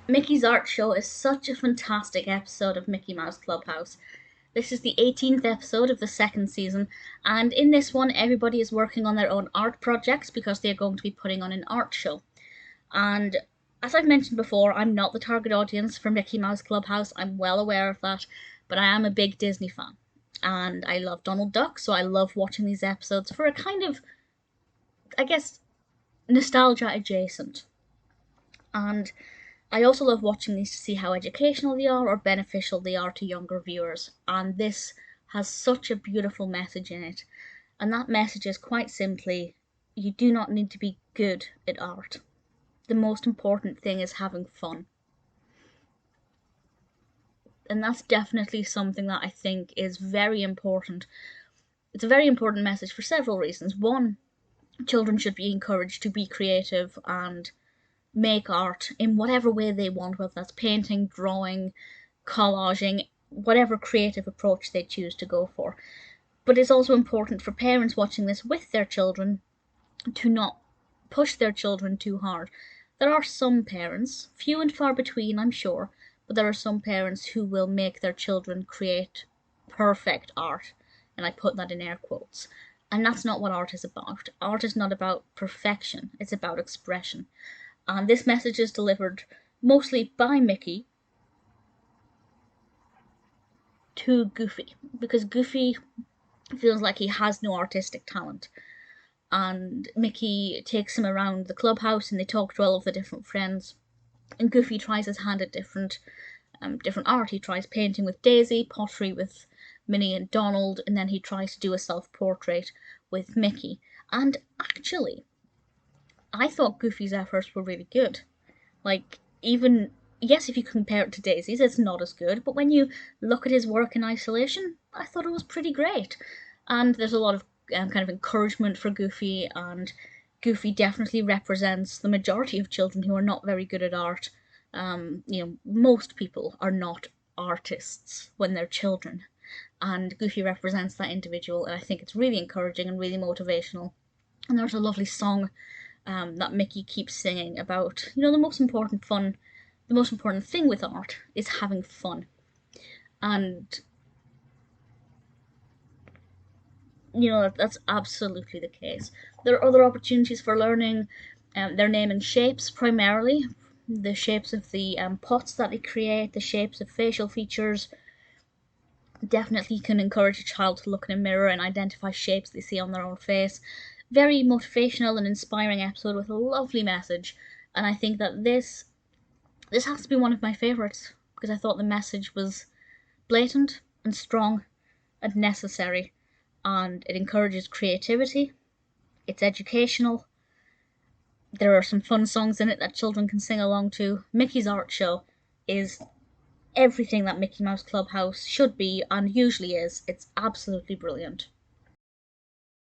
Mickey's Art Show is such a fantastic episode of Mickey Mouse Clubhouse. This is the 18th episode of the second season, and in this one, everybody is working on their own art projects because they are going to be putting on an art show. And as I've mentioned before, I'm not the target audience for Mickey Mouse Clubhouse. I'm well aware of that, but I am a big Disney fan. And I love Donald Duck, so I love watching these episodes for a kind of, I guess, nostalgia adjacent. And I also love watching these to see how educational they are or beneficial they are to younger viewers. And this has such a beautiful message in it. And that message is quite simply, you do not need to be good at art. The most important thing is having fun. And that's definitely something that I think is very important. It's a very important message for several reasons. One, children should be encouraged to be creative and make art in whatever way they want, whether that's painting, drawing, collaging, whatever creative approach they choose to go for. But it's also important for parents watching this with their children to not push their children too hard. There are some parents, few and far between, I'm sure, but there are some parents who will make their children create perfect art, and I put that in air quotes. And that's not what art is about. Art is not about perfection, it's about expression. And this message is delivered mostly by Mickey to Goofy, because Goofy feels like he has no artistic talent. And Mickey takes him around the clubhouse and they talk to all of the different friends. And Goofy tries his hand at different art. He tries painting with Daisy, pottery with Minnie and Donald, and then he tries to do a self-portrait with Mickey. And actually, I thought Goofy's efforts were really good. Like, even, yes, if you compare it to Daisy's, it's not as good, but when you look at his work in isolation, I thought it was pretty great. And there's a lot of kind of encouragement for Goofy, and Goofy definitely represents the majority of children who are not very good at art. Most people are not artists when they're children, and Goofy represents that individual, and I think it's really encouraging and really motivational. And there's a lovely song that Mickey keeps singing about, the most important thing with art is having fun. And, that's absolutely the case. There are other opportunities for learning. They're naming shapes primarily, the shapes of the pots that they create, the shapes of facial features. Definitely can encourage a child to look in a mirror and identify shapes they see on their own face. Very motivational and inspiring episode with a lovely message, and I think that this has to be one of my favourites because I thought the message was blatant and strong and necessary, and it encourages creativity, it's educational, there are some fun songs in it that children can sing along to. Mickey's Art Show is everything that Mickey Mouse Clubhouse should be and usually is. It's absolutely brilliant.